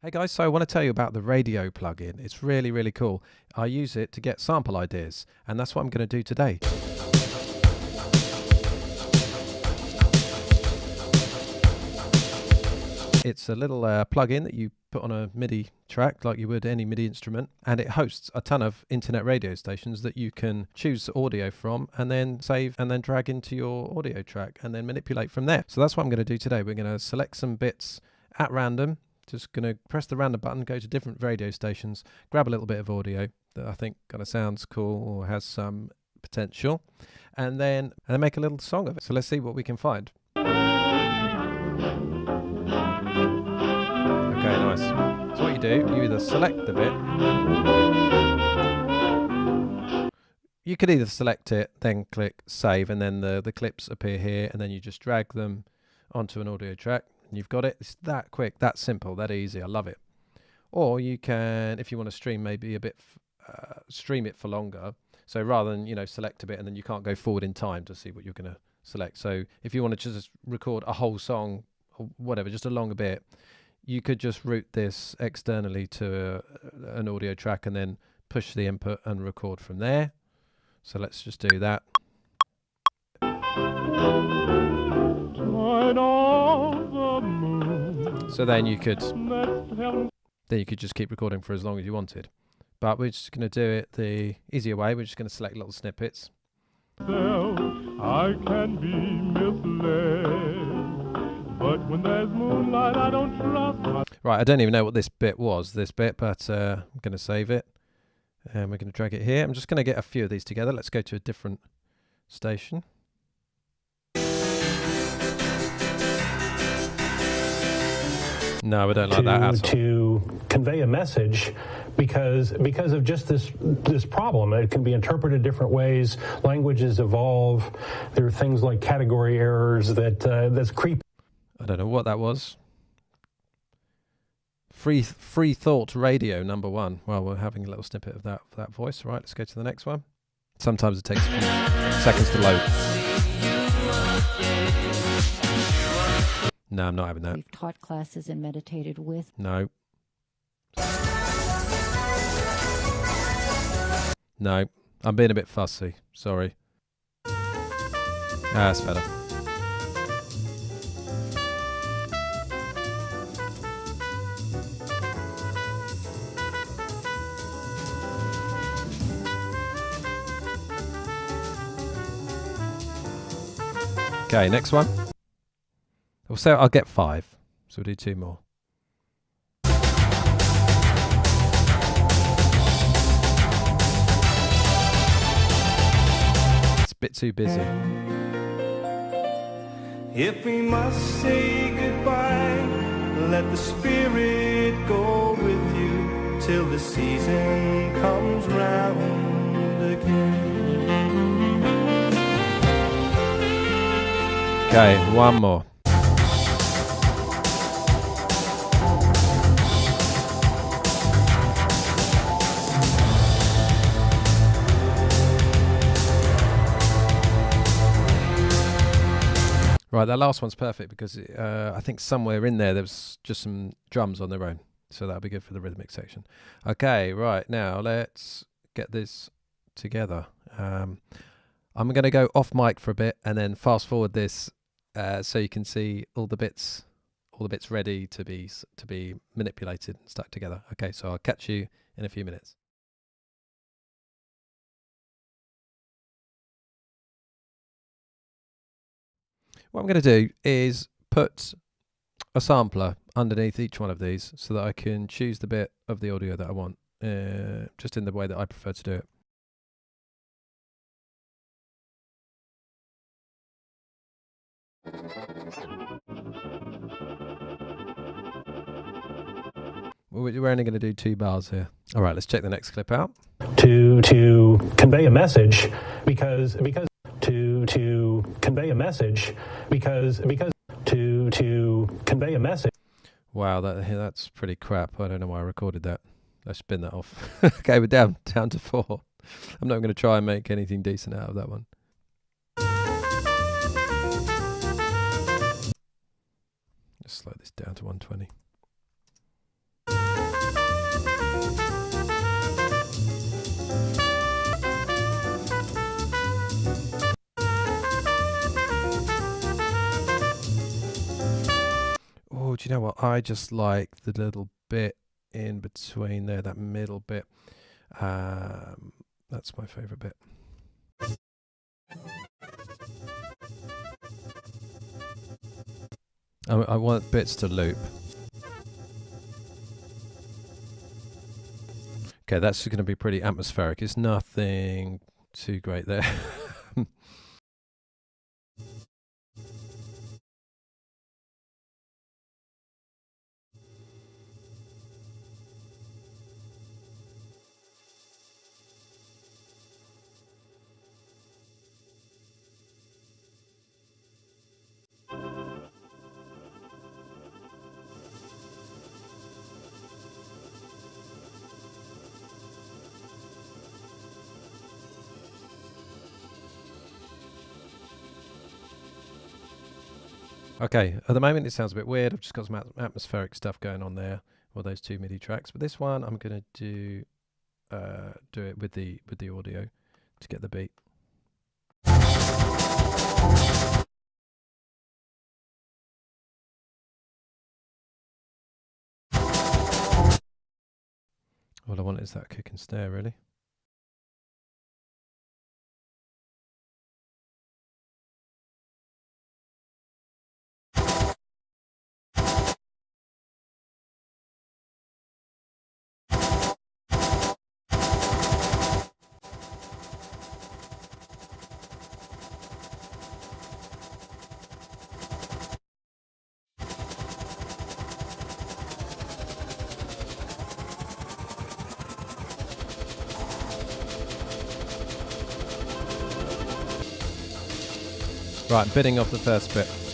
Hey guys, so I want to tell you about the radio plugin. It's really, really cool. I use it to get sample ideas, and that's what I'm going to do today. It's a little plugin that you put on a MIDI track like you would any MIDI instrument, and it hosts a ton of internet radio stations that you can choose audio from and then save and then drag into your audio track and then manipulate from there. So that's what I'm going to do today. We're going to select some bits at random. Just going to press the random button, go to different radio stations, grab a little bit of audio that I think kind of sounds cool or has some potential, and then make a little song of it. So let's see what we can find. Okay, nice. So what you do, you either select the bit. You could either select it, then click save, and then the clips appear here, and then you just drag them onto an audio track. You've got it. It's that quick, that simple, that easy. I love it. Or you can, if you want to stream maybe a bit, stream it for longer. So rather than, select a bit and then you can't go forward in time to see what you're going to select. So if you want to just record a whole song or whatever, just a longer bit, you could just route this externally to an audio track and then push the input and record from there. So let's just do that. So then you could just keep recording for as long as you wanted. But we're just going to do it the easier way. We're just going to select little snippets. I can be misled, but when there's moonlight, I don't trust. Right, I don't even know what this bit was, but I'm going to save it. And we're going to drag it here. I'm just going to get a few of these together. Let's go to a different station. No, we don't like that at all. To convey a message because of just this problem. It can be interpreted different ways. Languages evolve. There are things like category errors that's creep. I don't know what that was. Free thought radio number 1. Well, we're having a little snippet of that voice. Right, let's go to the next one. Sometimes it takes a few seconds to load. No, I'm not having that. We've taught classes and meditated with. No. No, I'm being a bit fussy. Sorry. That's better. Okay, next one. So I'll get 5. So we'll do 2 more. It's a bit too busy. If we must say goodbye, let the spirit go with you till the season comes round again. Okay, one more. Right, that last one's perfect because I think somewhere in there was just some drums on their own. So that'll be good for the rhythmic section. Okay, right, now let's get this together. I'm going to go off mic for a bit and then fast forward this so you can see all the bits ready to be manipulated and stuck together. Okay, so I'll catch you in a few minutes. What I'm going to do is put a sampler underneath each one of these so that I can choose the bit of the audio that I want, just in the way that I prefer to do it. We're only going to do 2 bars here. All right, let's check the next clip out. To convey a message because to convey a message because to convey a message. Wow, that's pretty crap. I don't know why I recorded that. Let's spin that off. Okay, we're down to 4. I'm not going to try and make anything decent out of that one. Let's slow this down to 120. you know what? I just like the little bit in between there, that middle bit. That's my favorite bit. I want bits to loop. Okay, that's going to be pretty atmospheric. It's nothing too great there. Okay, at the moment it sounds a bit weird. I've just got some atmospheric stuff going on there, or those two MIDI tracks. But this one, I'm going to do it with the audio to get the beat. All I want is that kick and snare, really. Right, I'm bidding off the first bit.